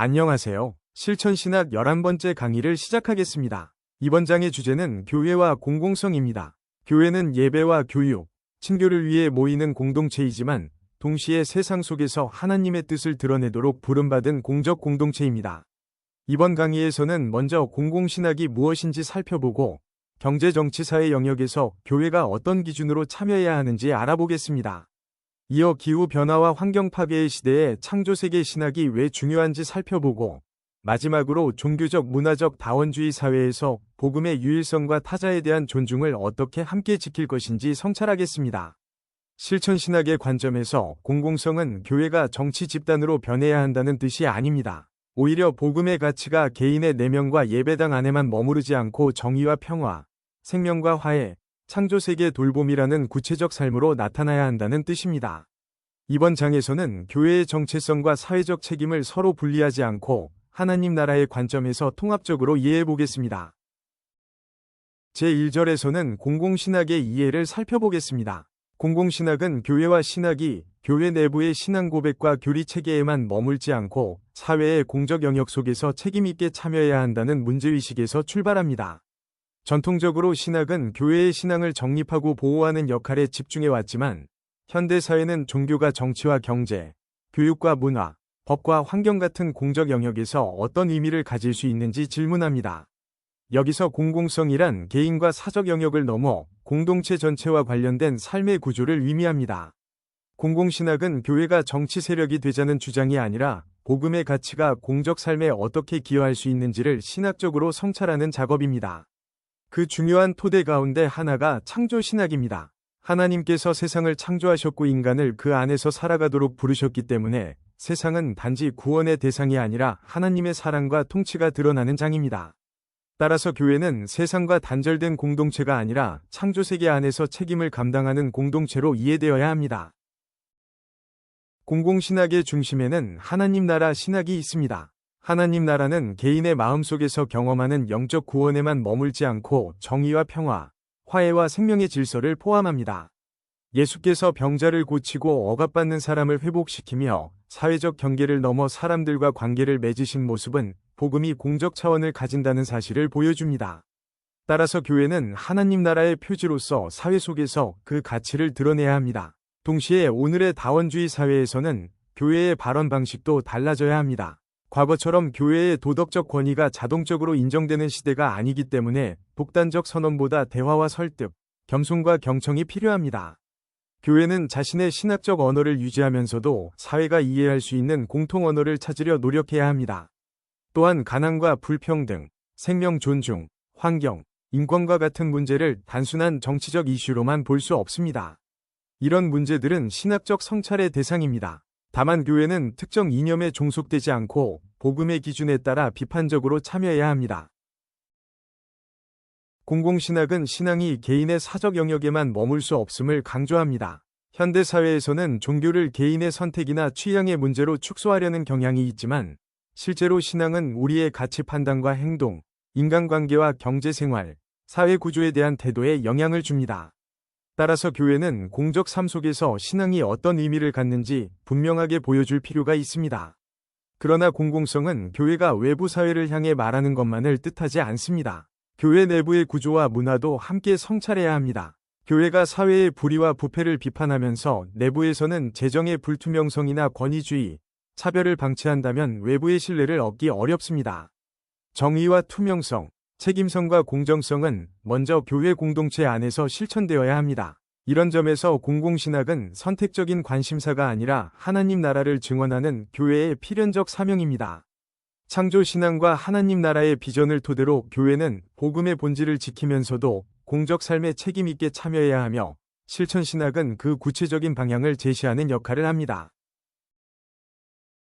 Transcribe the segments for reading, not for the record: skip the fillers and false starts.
안녕하세요. 실천신학 11번째 강의를 시작하겠습니다. 이번 장의 주제는 교회와 공공성입니다. 교회는 예배와 교육, 친교를 위해 모이는 공동체이지만 동시에 세상 속에서 하나님의 뜻을 드러내도록 부름받은 공적 공동체입니다. 이번 강의에서는 먼저 공공신학이 무엇인지 살펴보고 경제, 정치, 사회 영역에서 교회가 어떤 기준으로 참여해야 하는지 알아보겠습니다. 이어 기후변화와 환경 파괴의 시대에 창조세계 신학이 왜 중요한지 살펴보고 마지막으로 종교적 문화적 다원주의 사회에서 복음의 유일성과 타자에 대한 존중을 어떻게 함께 지킬 것인지 성찰하겠습니다. 실천신학의 관점에서 공공성은 교회가 정치 집단으로 변해야 한다는 뜻이 아닙니다. 오히려 복음의 가치가 개인의 내면과 예배당 안에만 머무르지 않고 정의와 평화, 생명과 화해, 창조세계 돌봄이라는 구체적 삶으로 나타나야 한다는 뜻입니다. 이번 장에서는 교회의 정체성과 사회적 책임을 서로 분리하지 않고 하나님 나라의 관점에서 통합적으로 이해해 보겠습니다. 제1절에서는 공공신학의 이해를 살펴보겠습니다. 공공신학은 교회와 신학이 교회 내부의 신앙 고백과 교리 체계에만 머물지 않고 사회의 공적 영역 속에서 책임있게 참여해야 한다는 문제의식에서 출발합니다. 전통적으로 신학은 교회의 신앙을 정립하고 보호하는 역할에 집중해왔지만 현대사회는 종교가 정치와 경제, 교육과 문화, 법과 환경 같은 공적 영역에서 어떤 의미를 가질 수 있는지 질문합니다. 여기서 공공성이란 개인과 사적 영역을 넘어 공동체 전체와 관련된 삶의 구조를 의미합니다. 공공신학은 교회가 정치 세력이 되자는 주장이 아니라 복음의 가치가 공적 삶에 어떻게 기여할 수 있는지를 신학적으로 성찰하는 작업입니다. 그 중요한 토대 가운데 하나가 창조신학입니다. 하나님께서 세상을 창조하셨고 인간을 그 안에서 살아가도록 부르셨기 때문에 세상은 단지 구원의 대상이 아니라 하나님의 사랑과 통치가 드러나는 장입니다. 따라서 교회는 세상과 단절된 공동체가 아니라 창조세계 안에서 책임을 감당하는 공동체로 이해되어야 합니다. 공공신학의 중심에는 하나님 나라 신학이 있습니다. 하나님 나라는 개인의 마음속에서 경험하는 영적 구원에만 머물지 않고 정의와 평화, 화해와 생명의 질서를 포함합니다. 예수께서 병자를 고치고 억압받는 사람을 회복시키며 사회적 경계를 넘어 사람들과 관계를 맺으신 모습은 복음이 공적 차원을 가진다는 사실을 보여줍니다. 따라서 교회는 하나님 나라의 표지로서 사회 속에서 그 가치를 드러내야 합니다. 동시에 오늘의 다원주의 사회에서는 교회의 발언 방식도 달라져야 합니다. 과거처럼 교회의 도덕적 권위가 자동적으로 인정되는 시대가 아니기 때문에 독단적 선언보다 대화와 설득, 겸손과 경청이 필요합니다. 교회는 자신의 신학적 언어를 유지하면서도 사회가 이해할 수 있는 공통 언어를 찾으려 노력해야 합니다. 또한 가난과 불평등, 생명 존중, 환경, 인권과 같은 문제를 단순한 정치적 이슈로만 볼 수 없습니다. 이런 문제들은 신학적 성찰의 대상입니다. 다만 교회는 특정 이념에 종속되지 않고 복음의 기준에 따라 비판적으로 참여해야 합니다. 공공신학은 신앙이 개인의 사적 영역에만 머물 수 없음을 강조합니다. 현대사회에서는 종교를 개인의 선택이나 취향의 문제로 축소하려는 경향이 있지만 실제로 신앙은 우리의 가치 판단과 행동, 인간관계와 경제생활, 사회구조에 대한 태도에 영향을 줍니다. 따라서 교회는 공적 삶 속에서 신앙이 어떤 의미를 갖는지 분명하게 보여줄 필요가 있습니다. 그러나 공공성은 교회가 외부 사회를 향해 말하는 것만을 뜻하지 않습니다. 교회 내부의 구조와 문화도 함께 성찰해야 합니다. 교회가 사회의 불의와 부패를 비판하면서 내부에서는 재정의 불투명성이나 권위주의, 차별을 방치한다면 외부의 신뢰를 얻기 어렵습니다. 정의와 투명성, 책임성과 공정성은 먼저 교회 공동체 안에서 실천되어야 합니다. 이런 점에서 공공신학은 선택적인 관심사가 아니라 하나님 나라를 증언하는 교회의 필연적 사명입니다. 창조신앙과 하나님 나라의 비전을 토대로 교회는 복음의 본질을 지키면서도 공적 삶에 책임있게 참여해야 하며 실천신학은 그 구체적인 방향을 제시하는 역할을 합니다.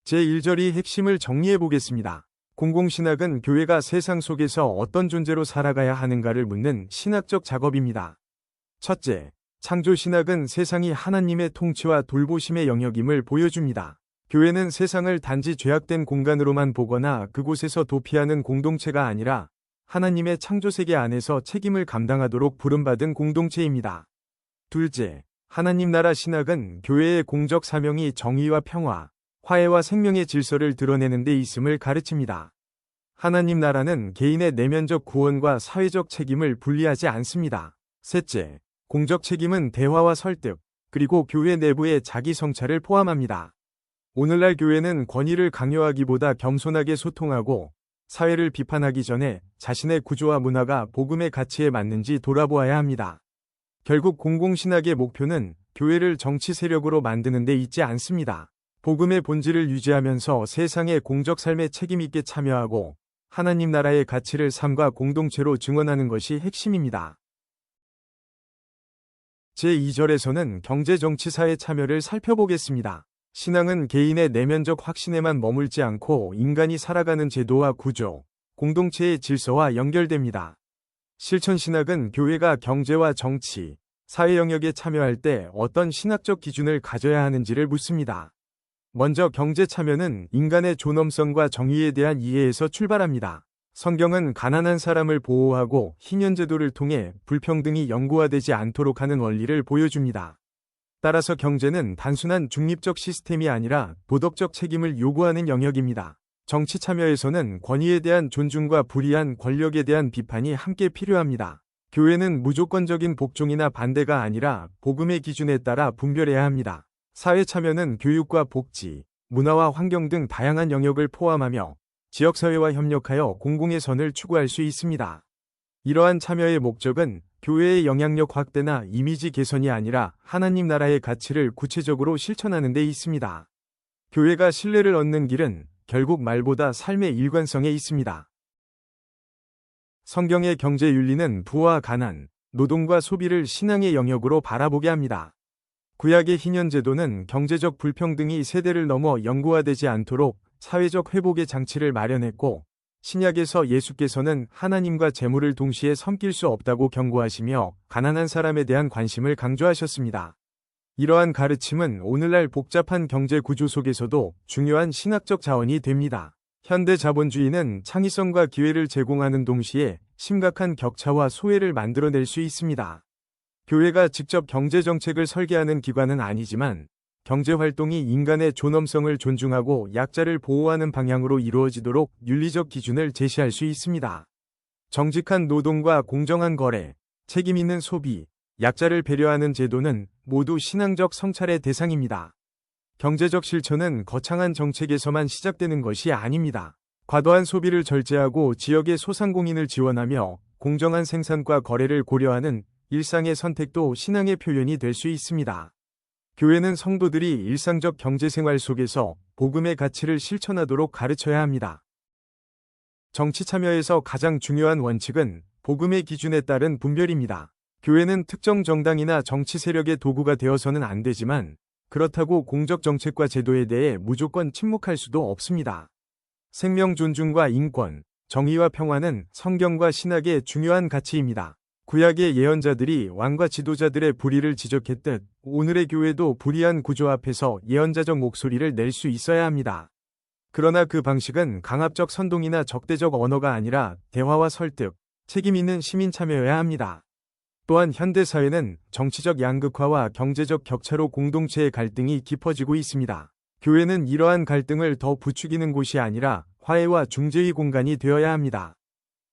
제1절의 핵심을 정리해 보겠습니다. 공공신학은 교회가 세상 속에서 어떤 존재로 살아가야 하는가를 묻는 신학적 작업입니다. 첫째, 창조신학은 세상이 하나님의 통치와 돌보심의 영역임을 보여줍니다. 교회는 세상을 단지 죄악된 공간으로만 보거나 그곳에서 도피하는 공동체가 아니라 하나님의 창조세계 안에서 책임을 감당하도록 부름받은 공동체입니다. 둘째, 하나님 나라 신학은 교회의 공적 사명이 정의와 평화, 화해와 생명의 질서를 드러내는 데 있음을 가르칩니다. 하나님 나라는 개인의 내면적 구원과 사회적 책임을 분리하지 않습니다. 셋째, 공적 책임은 대화와 설득, 그리고 교회 내부의 자기 성찰을 포함합니다. 오늘날 교회는 권위를 강요하기보다 겸손하게 소통하고 사회를 비판하기 전에 자신의 구조와 문화가 복음의 가치에 맞는지 돌아보아야 합니다. 결국 공공신학의 목표는 교회를 정치 세력으로 만드는 데 있지 않습니다. 복음의 본질을 유지하면서 세상의 공적 삶에 책임있게 참여하고 하나님 나라의 가치를 삶과 공동체로 증언하는 것이 핵심입니다. 제2절에서는 경제, 정치, 사회 참여를 살펴보겠습니다. 신앙은 개인의 내면적 확신에만 머물지 않고 인간이 살아가는 제도와 구조, 공동체의 질서와 연결됩니다. 실천신학은 교회가 경제와 정치, 사회 영역에 참여할 때 어떤 신학적 기준을 가져야 하는지를 묻습니다. 먼저 경제 참여는 인간의 존엄성과 정의에 대한 이해에서 출발합니다. 성경은 가난한 사람을 보호하고 희년제도를 통해 불평등이 영구화되지 않도록 하는 원리를 보여줍니다. 따라서 경제는 단순한 중립적 시스템이 아니라 도덕적 책임을 요구하는 영역입니다. 정치 참여에서는 권위에 대한 존중과 불의한 권력에 대한 비판이 함께 필요합니다. 교회는 무조건적인 복종이나 반대가 아니라 복음의 기준에 따라 분별해야 합니다. 사회 참여는 교육과 복지, 문화와 환경 등 다양한 영역을 포함하며 지역사회와 협력하여 공공의 선을 추구할 수 있습니다. 이러한 참여의 목적은 교회의 영향력 확대나 이미지 개선이 아니라 하나님 나라의 가치를 구체적으로 실천하는 데 있습니다. 교회가 신뢰를 얻는 길은 결국 말보다 삶의 일관성에 있습니다. 성경의 경제 윤리는 부와 가난, 노동과 소비를 신앙의 영역으로 바라보게 합니다. 구약의 희년제도는 경제적 불평등이 세대를 넘어 영구화되지 않도록 사회적 회복의 장치를 마련했고, 신약에서 예수께서는 하나님과 재물을 동시에 섬길 수 없다고 경고하시며 가난한 사람에 대한 관심을 강조하셨습니다. 이러한 가르침은 오늘날 복잡한 경제 구조 속에서도 중요한 신학적 자원이 됩니다. 현대 자본주의는 창의성과 기회를 제공하는 동시에 심각한 격차와 소외를 만들어낼 수 있습니다. 교회가 직접 경제 정책을 설계하는 기관은 아니지만 경제활동이 인간의 존엄성을 존중하고 약자를 보호하는 방향으로 이루어지도록 윤리적 기준을 제시할 수 있습니다. 정직한 노동과 공정한 거래, 책임 있는 소비, 약자를 배려하는 제도는 모두 신앙적 성찰의 대상입니다. 경제적 실천은 거창한 정책에서만 시작되는 것이 아닙니다. 과도한 소비를 절제하고 지역의 소상공인을 지원하며 공정한 생산과 거래를 고려하는 일상의 선택도 신앙의 표현이 될 수 있습니다. 교회는 성도들이 일상적 경제생활 속에서 복음의 가치를 실천하도록 가르쳐야 합니다. 정치 참여에서 가장 중요한 원칙은 복음의 기준에 따른 분별입니다. 교회는 특정 정당이나 정치 세력의 도구가 되어서는 안 되지만 그렇다고 공적 정책과 제도에 대해 무조건 침묵할 수도 없습니다. 생명 존중과 인권, 정의와 평화는 성경과 신학의 중요한 가치입니다. 구약의 예언자들이 왕과 지도자들의 불의를 지적했듯 오늘의 교회도 불의한 구조 앞에서 예언자적 목소리를 낼 수 있어야 합니다. 그러나 그 방식은 강압적 선동이나 적대적 언어가 아니라 대화와 설득, 책임 있는 시민 참여여야 합니다. 또한 현대사회는 정치적 양극화와 경제적 격차로 공동체의 갈등이 깊어지고 있습니다. 교회는 이러한 갈등을 더 부추기는 곳이 아니라 화해와 중재의 공간이 되어야 합니다.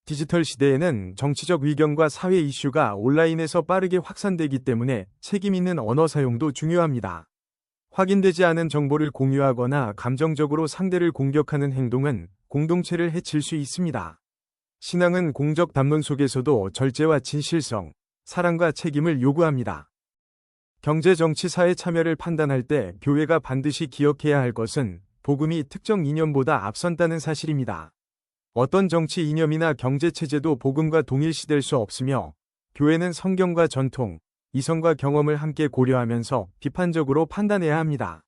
디지털 시대에는 정치적 의견과 사회 이슈가 온라인에서 빠르게 확산되기 때문에 책임 있는 언어 사용도 중요합니다. 확인되지 않은 정보를 공유하거나 감정적으로 상대를 공격하는 행동은 공동체를 해칠 수 있습니다. 신앙은 공적 담론 속에서도 절제와 진실성, 사랑과 책임을 요구합니다. 경제, 정치, 사회 참여를 판단할 때 교회가 반드시 기억해야 할 것은 복음이 특정 이념보다 앞선다는 사실입니다. 어떤 정치 이념이나 경제 체제도 복음과 동일시될 수 없으며 교회는 성경과 전통, 이성과 경험을 함께 고려하면서 비판적으로 판단해야 합니다.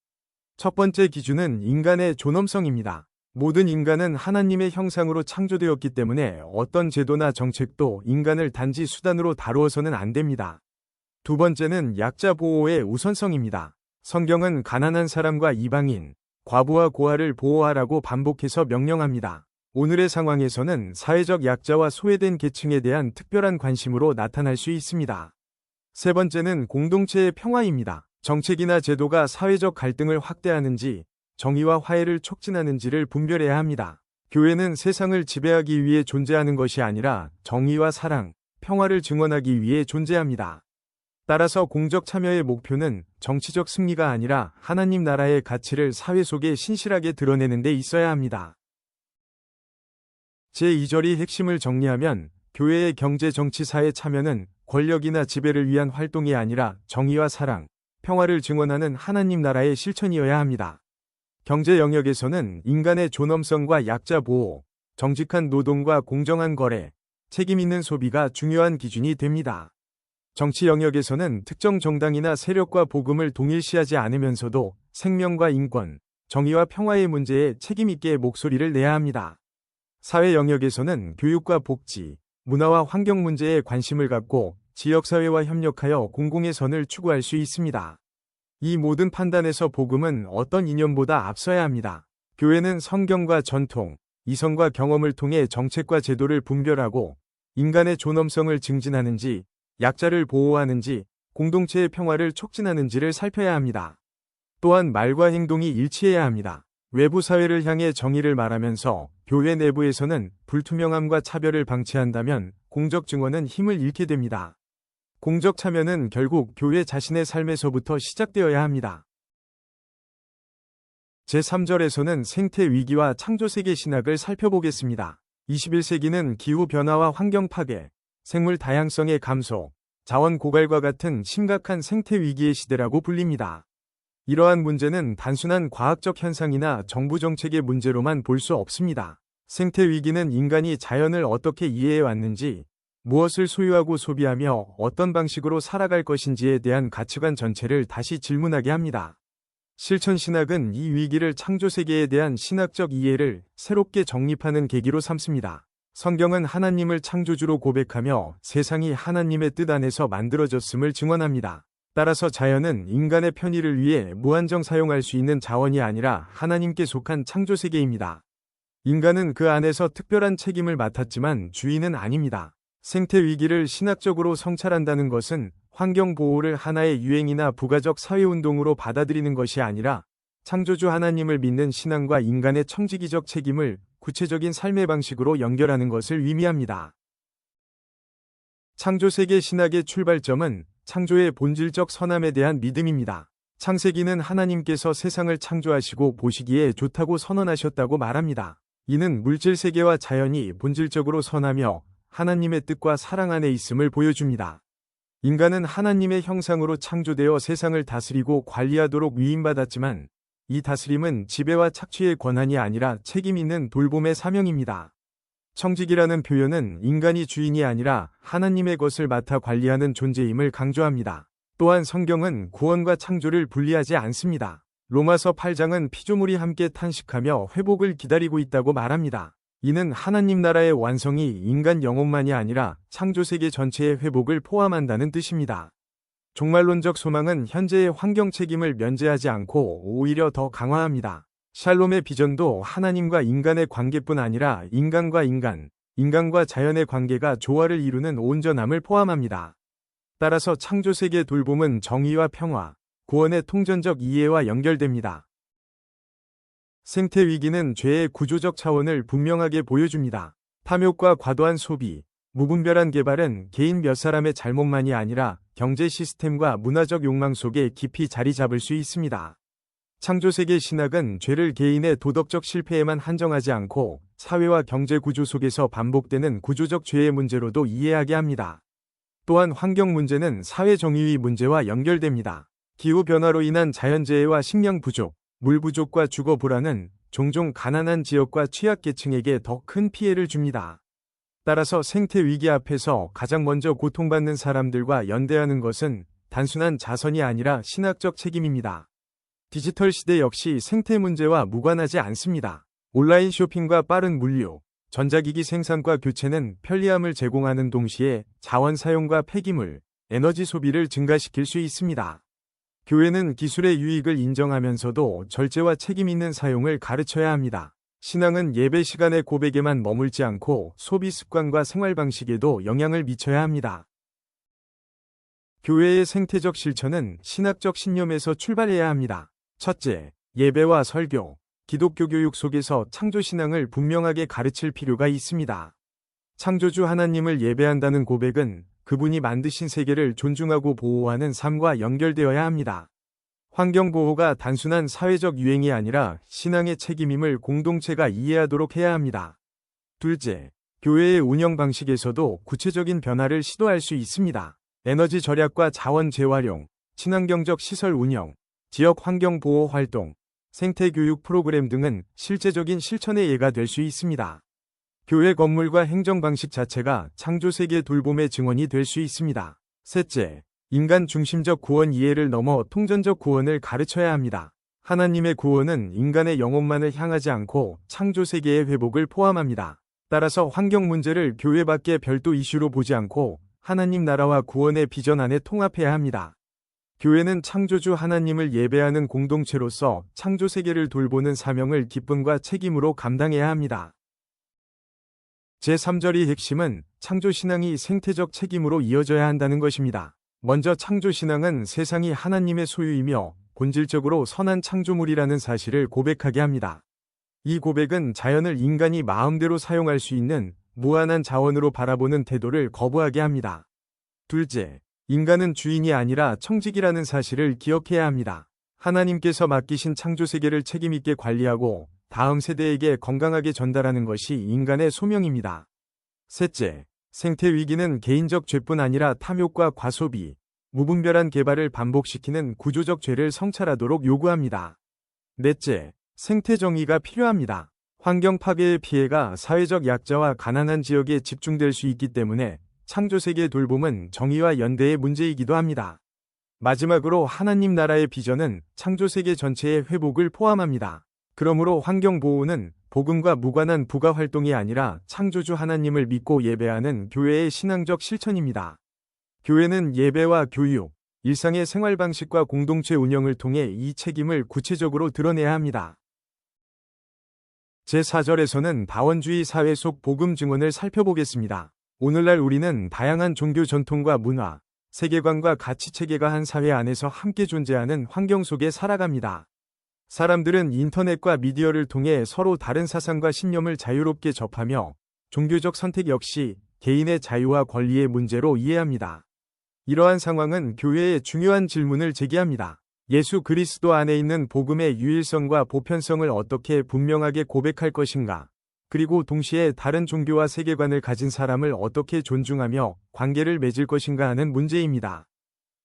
첫 번째 기준은 인간의 존엄성입니다. 모든 인간은 하나님의 형상으로 창조되었기 때문에 어떤 제도나 정책도 인간을 단지 수단으로 다루어서는 안 됩니다. 두 번째는 약자 보호의 우선성입니다. 성경은 가난한 사람과 이방인, 과부와 고아를 보호하라고 반복해서 명령합니다. 오늘의 상황에서는 사회적 약자와 소외된 계층에 대한 특별한 관심으로 나타날 수 있습니다. 세 번째는 공동체의 평화입니다. 정책이나 제도가 사회적 갈등을 확대하는지 정의와 화해를 촉진하는지를 분별해야 합니다. 교회는 세상을 지배하기 위해 존재하는 것이 아니라 정의와 사랑, 평화를 증언하기 위해 존재합니다. 따라서 공적 참여의 목표는 정치적 승리가 아니라 하나님 나라의 가치를 사회 속에 신실하게 드러내는 데 있어야 합니다. 제2절이 핵심을 정리하면 교회의 경제, 정치, 사회 참여는 권력이나 지배를 위한 활동이 아니라 정의와 사랑, 평화를 증언하는 하나님 나라의 실천이어야 합니다. 경제 영역에서는 인간의 존엄성과 약자 보호, 정직한 노동과 공정한 거래, 책임 있는 소비가 중요한 기준이 됩니다. 정치 영역에서는 특정 정당이나 세력과 복음을 동일시하지 않으면서도 생명과 인권, 정의와 평화의 문제에 책임 있게 목소리를 내야 합니다. 사회 영역에서는 교육과 복지, 문화와 환경 문제에 관심을 갖고 지역사회와 협력하여 공공의 선을 추구할 수 있습니다. 이 모든 판단에서 복음은 어떤 이념보다 앞서야 합니다. 교회는 성경과 전통, 이성과 경험을 통해 정책과 제도를 분별하고 인간의 존엄성을 증진하는지, 약자를 보호하는지, 공동체의 평화를 촉진하는지를 살펴야 합니다. 또한 말과 행동이 일치해야 합니다. 외부 사회를 향해 정의를 말하면서 교회 내부에서는 불투명함과 차별을 방치한다면 공적 증언은 힘을 잃게 됩니다. 공적 참여는 결국 교회 자신의 삶에서부터 시작되어야 합니다. 제3절에서는 생태 위기와 창조세계 신학을 살펴보겠습니다. 21세기는 기후변화와 환경 파괴, 생물 다양성의 감소, 자원 고갈과 같은 심각한 생태 위기의 시대라고 불립니다. 이러한 문제는 단순한 과학적 현상이나 정부 정책의 문제로만 볼 수 없습니다. 생태 위기는 인간이 자연을 어떻게 이해해 왔는지, 무엇을 소유하고 소비하며 어떤 방식으로 살아갈 것인지에 대한 가치관 전체를 다시 질문하게 합니다. 실천 신학은 이 위기를 창조세계에 대한 신학적 이해를 새롭게 정립하는 계기로 삼습니다. 성경은 하나님을 창조주로 고백하며 세상이 하나님의 뜻 안에서 만들어졌음을 증언합니다. 따라서 자연은 인간의 편의를 위해 무한정 사용할 수 있는 자원이 아니라 하나님께 속한 창조세계입니다. 인간은 그 안에서 특별한 책임을 맡았지만 주인은 아닙니다. 생태 위기를 신학적으로 성찰한다는 것은 환경 보호를 하나의 유행이나 부가적 사회운동으로 받아들이는 것이 아니라 창조주 하나님을 믿는 신앙과 인간의 청지기적 책임을 구체적인 삶의 방식으로 연결하는 것을 의미합니다. 창조세계 신학의 출발점은 창조의 본질적 선함에 대한 믿음입니다. 창세기는 하나님께서 세상을 창조하시고 보시기에 좋다고 선언하셨다고 말합니다. 이는 물질세계와 자연이 본질적으로 선하며 하나님의 뜻과 사랑 안에 있음을 보여줍니다. 인간은 하나님의 형상으로 창조되어 세상을 다스리고 관리하도록 위임받았지만 이 다스림은 지배와 착취의 권한이 아니라 책임 있는 돌봄의 사명입니다. 청직이라는 표현은 인간이 주인이 아니라 하나님의 것을 맡아 관리하는 존재임을 강조합니다. 또한 성경은 구원과 창조를 분리하지 않습니다. 로마서 8장은 피조물이 함께 탄식하며 회복을 기다리고 있다고 말합니다. 이는 하나님 나라의 완성이 인간 영혼만이 아니라 창조세계 전체의 회복을 포함한다는 뜻입니다. 종말론적 소망은 현재의 환경 책임을 면제하지 않고 오히려 더 강화합니다. 샬롬의 비전도 하나님과 인간의 관계뿐 아니라 인간과 인간, 인간과 자연의 관계가 조화를 이루는 온전함을 포함합니다. 따라서 창조세계 돌봄은 정의와 평화, 구원의 통전적 이해와 연결됩니다. 생태 위기는 죄의 구조적 차원을 분명하게 보여줍니다. 탐욕과 과도한 소비, 무분별한 개발은 개인 몇 사람의 잘못만이 아니라 경제 시스템과 문화적 욕망 속에 깊이 자리 잡을 수 있습니다. 창조세계 신학은 죄를 개인의 도덕적 실패에만 한정하지 않고 사회와 경제 구조 속에서 반복되는 구조적 죄의 문제로도 이해하게 합니다. 또한 환경 문제는 사회 정의의 문제와 연결됩니다. 기후변화로 인한 자연재해와 식량 부족, 물 부족과 주거 불안은 종종 가난한 지역과 취약계층에게 더 큰 피해를 줍니다. 따라서 생태 위기 앞에서 가장 먼저 고통받는 사람들과 연대하는 것은 단순한 자선이 아니라 신학적 책임입니다. 디지털 시대 역시 생태 문제와 무관하지 않습니다. 온라인 쇼핑과 빠른 물류, 전자기기 생산과 교체는 편리함을 제공하는 동시에 자원 사용과 폐기물, 에너지 소비를 증가시킬 수 있습니다. 교회는 기술의 유익을 인정하면서도 절제와 책임 있는 사용을 가르쳐야 합니다. 신앙은 예배 시간의 고백에만 머물지 않고 소비 습관과 생활 방식에도 영향을 미쳐야 합니다. 교회의 생태적 실천은 신학적 신념에서 출발해야 합니다. 첫째, 예배와 설교, 기독교 교육 속에서 창조신앙을 분명하게 가르칠 필요가 있습니다. 창조주 하나님을 예배한다는 고백은 그분이 만드신 세계를 존중하고 보호하는 삶과 연결되어야 합니다. 환경보호가 단순한 사회적 유행이 아니라 신앙의 책임임을 공동체가 이해하도록 해야 합니다. 둘째, 교회의 운영 방식에서도 구체적인 변화를 시도할 수 있습니다. 에너지 절약과 자원 재활용, 친환경적 시설 운영, 지역 환경 보호 활동, 생태 교육 프로그램 등은 실제적인 실천의 예가 될 수 있습니다. 교회 건물과 행정 방식 자체가 창조 세계 돌봄의 증언이 될 수 있습니다. 셋째, 인간 중심적 구원 이해를 넘어 통전적 구원을 가르쳐야 합니다. 하나님의 구원은 인간의 영혼만을 향하지 않고 창조 세계의 회복을 포함합니다. 따라서 환경 문제를 교회 밖의 별도 이슈로 보지 않고 하나님 나라와 구원의 비전 안에 통합해야 합니다. 교회는 창조주 하나님을 예배하는 공동체로서 창조 세계를 돌보는 사명을 기쁨과 책임으로 감당해야 합니다. 제3절의 핵심은 창조신앙이 생태적 책임으로 이어져야 한다는 것입니다. 먼저 창조신앙은 세상이 하나님의 소유이며 본질적으로 선한 창조물이라는 사실을 고백하게 합니다. 이 고백은 자연을 인간이 마음대로 사용할 수 있는 무한한 자원으로 바라보는 태도를 거부하게 합니다. 둘째, 인간은 주인이 아니라 청직이라는 사실을 기억해야 합니다. 하나님께서 맡기신 창조세계를 책임있게 관리하고 다음 세대에게 건강하게 전달하는 것이 인간의 소명입니다. 셋째, 생태 위기는 개인적 죄뿐 아니라 탐욕과 과소비, 무분별한 개발을 반복시키는 구조적 죄를 성찰하도록 요구합니다. 넷째, 생태 정의가 필요합니다. 환경 파괴의 피해가 사회적 약자와 가난한 지역에 집중될 수 있기 때문에 창조세계 돌봄은 정의와 연대의 문제이기도 합니다. 마지막으로 하나님 나라의 비전은 창조세계 전체의 회복을 포함합니다. 그러므로 환경보호는 복음과 무관한 부가활동이 아니라 창조주 하나님을 믿고 예배하는 교회의 신앙적 실천입니다. 교회는 예배와 교육, 일상의 생활 방식과 공동체 운영을 통해 이 책임을 구체적으로 드러내야 합니다. 제4절에서는 다원주의 사회 속 복음 증언을 살펴보겠습니다. 오늘날 우리는 다양한 종교 전통과 문화, 세계관과 가치체계가 한 사회 안에서 함께 존재하는 환경 속에 살아갑니다. 사람들은 인터넷과 미디어를 통해 서로 다른 사상과 신념을 자유롭게 접하며 종교적 선택 역시 개인의 자유와 권리의 문제로 이해합니다. 이러한 상황은 교회에 중요한 질문을 제기합니다. 예수 그리스도 안에 있는 복음의 유일성과 보편성을 어떻게 분명하게 고백할 것인가? 그리고 동시에 다른 종교와 세계관을 가진 사람을 어떻게 존중하며 관계를 맺을 것인가 하는 문제입니다.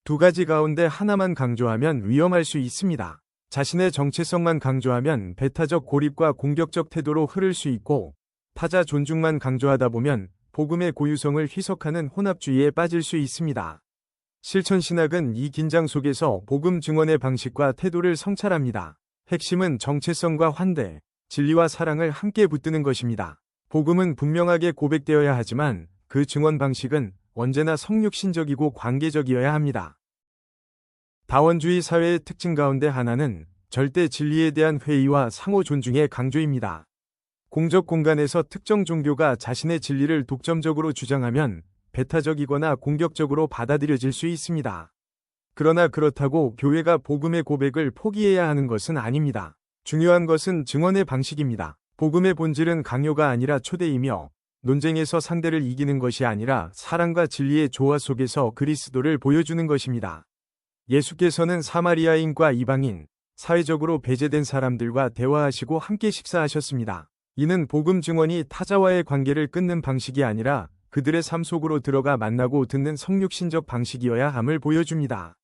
두 가지 가운데 하나만 강조하면 위험할 수 있습니다. 자신의 정체성만 강조하면 배타적 고립과 공격적 태도로 흐를 수 있고, 타자 존중만 강조하다 보면 복음의 고유성을 희석하는 혼합주의에 빠질 수 있습니다. 실천신학은 이 긴장 속에서 복음 증언의 방식과 태도를 성찰합니다. 핵심은 정체성과 환대, 진리와 사랑을 함께 붙드는 것입니다. 복음은 분명하게 고백되어야 하지만 그 증언 방식은 언제나 성육신적이고 관계적이어야 합니다. 다원주의 사회의 특징 가운데 하나는 절대 진리에 대한 회의와 상호 존중의 강조입니다. 공적 공간에서 특정 종교가 자신의 진리를 독점적으로 주장하면 배타적이거나 공격적으로 받아들여질 수 있습니다. 그러나 그렇다고 교회가 복음의 고백을 포기해야 하는 것은 아닙니다. 중요한 것은 증언의 방식입니다. 복음의 본질은 강요가 아니라 초대이며 논쟁에서 상대를 이기는 것이 아니라 사랑과 진리의 조화 속에서 그리스도를 보여주는 것입니다. 예수께서는 사마리아인과 이방인, 사회적으로 배제된 사람들과 대화하시고 함께 식사하셨습니다. 이는 복음 증언이 타자와의 관계를 끊는 방식이 아니라 그들의 삶 속으로 들어가 만나고 듣는 성육신적 방식이어야 함을 보여줍니다.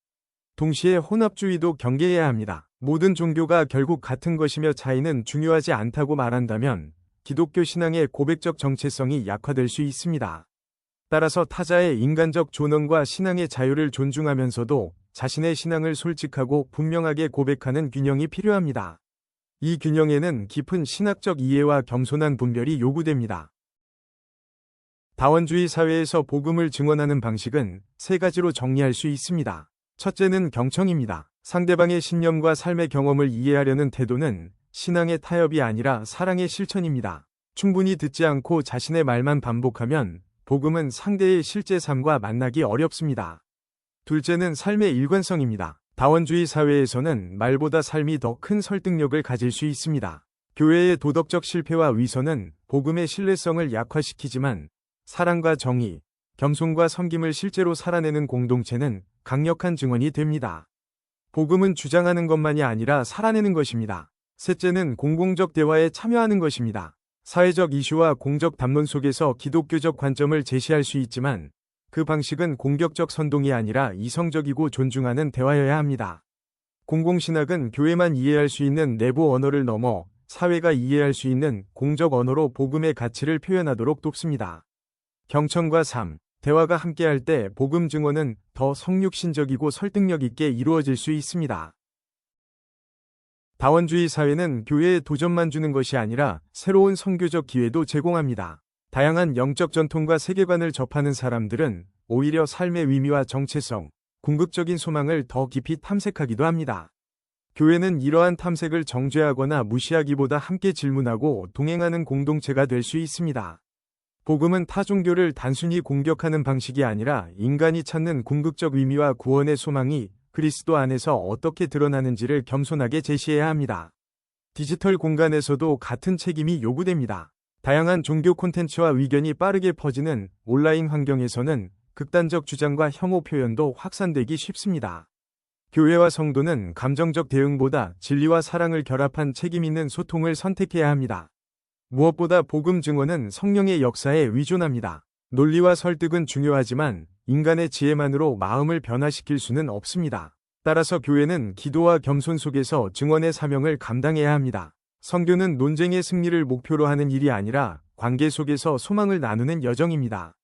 동시에 혼합주의도 경계해야 합니다. 모든 종교가 결국 같은 것이며 차이는 중요하지 않다고 말한다면 기독교 신앙의 고백적 정체성이 약화될 수 있습니다. 따라서 타자의 인간적 존엄과 신앙의 자유를 존중하면서도 자신의 신앙을 솔직하고 분명하게 고백하는 균형이 필요합니다. 이 균형에는 깊은 신학적 이해와 겸손한 분별이 요구됩니다. 다원주의 사회에서 복음을 증언하는 방식은 세 가지로 정리할 수 있습니다. 첫째는 경청입니다. 상대방의 신념과 삶의 경험을 이해하려는 태도는 신앙의 타협이 아니라 사랑의 실천입니다. 충분히 듣지 않고 자신의 말만 반복하면 복음은 상대의 실제 삶과 만나기 어렵습니다. 둘째는 삶의 일관성입니다. 다원주의 사회에서는 말보다 삶이 더 큰 설득력을 가질 수 있습니다. 교회의 도덕적 실패와 위선은 복음의 신뢰성을 약화시키지만 사랑과 정의, 겸손과 섬김을 실제로 살아내는 공동체는 강력한 증언이 됩니다. 복음은 주장하는 것만이 아니라 살아내는 것입니다. 셋째는 공공적 대화에 참여하는 것입니다. 사회적 이슈와 공적 담론 속에서 기독교적 관점을 제시할 수 있지만 그 방식은 공격적 선동이 아니라 이성적이고 존중하는 대화여야 합니다. 공공신학은 교회만 이해할 수 있는 내부 언어를 넘어 사회가 이해할 수 있는 공적 언어로 복음의 가치를 표현하도록 돕습니다. 경청과 삶, 대화가 함께할 때 복음 증언은 더 성육신적이고 설득력 있게 이루어질 수 있습니다. 다원주의 사회는 교회에 도전만 주는 것이 아니라 새로운 선교적 기회도 제공합니다. 다양한 영적 전통과 세계관을 접하는 사람들은 오히려 삶의 의미와 정체성, 궁극적인 소망을 더 깊이 탐색하기도 합니다. 교회는 이러한 탐색을 정죄하거나 무시하기보다 함께 질문하고 동행하는 공동체가 될 수 있습니다. 복음은 타 종교를 단순히 공격하는 방식이 아니라 인간이 찾는 궁극적 의미와 구원의 소망이 그리스도 안에서 어떻게 드러나는지를 겸손하게 제시해야 합니다. 디지털 공간에서도 같은 책임이 요구됩니다. 다양한 종교 콘텐츠와 의견이 빠르게 퍼지는 온라인 환경에서는 극단적 주장과 혐오 표현도 확산되기 쉽습니다. 교회와 성도는 감정적 대응보다 진리와 사랑을 결합한 책임 있는 소통을 선택해야 합니다. 무엇보다 복음 증언은 성령의 역사에 의존합니다. 논리와 설득은 중요하지만 인간의 지혜만으로 마음을 변화시킬 수는 없습니다. 따라서 교회는 기도와 겸손 속에서 증언의 사명을 감당해야 합니다. 선교는 논쟁의 승리를 목표로 하는 일이 아니라 관계 속에서 소망을 나누는 여정입니다.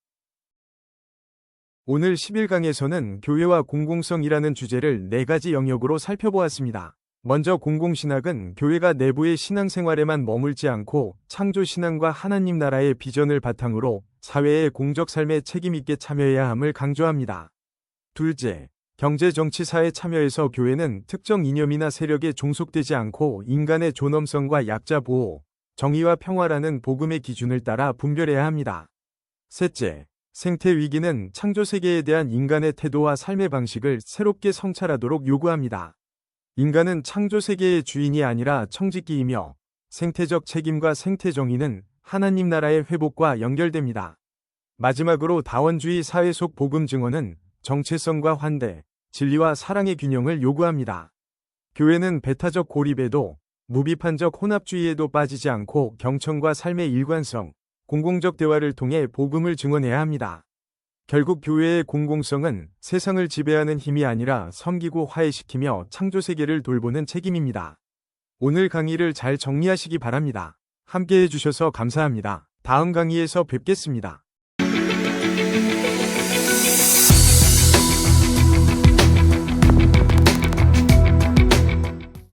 오늘 11강에서는 교회와 공공성이라는 주제를 4가지 영역으로 살펴보았습니다. 먼저 공공신학은 교회가 내부의 신앙생활에만 머물지 않고 창조신앙과 하나님 나라의 비전을 바탕으로 사회의 공적 삶에 책임있게 참여해야 함을 강조합니다. 둘째, 경제, 정치, 사회 참여에서 교회는 특정 이념이나 세력에 종속되지 않고 인간의 존엄성과 약자 보호, 정의와 평화라는 복음의 기준을 따라 분별해야 합니다. 셋째, 생태 위기는 창조세계에 대한 인간의 태도와 삶의 방식을 새롭게 성찰하도록 요구합니다. 인간은 창조세계의 주인이 아니라 청지기이며 생태적 책임과 생태 정의는 하나님 나라의 회복과 연결됩니다. 마지막으로 다원주의 사회 속 복음 증언은 정체성과 환대, 진리와 사랑의 균형을 요구합니다. 교회는 배타적 고립에도 무비판적 혼합주의에도 빠지지 않고 경청과 삶의 일관성, 공공적 대화를 통해 복음을 증언해야 합니다. 결국 교회의 공공성은 세상을 지배하는 힘이 아니라 섬기고 화해시키며 창조세계를 돌보는 책임입니다. 오늘 강의를 잘 정리하시기 바랍니다. 함께 해주셔서 감사합니다. 다음 강의에서 뵙겠습니다.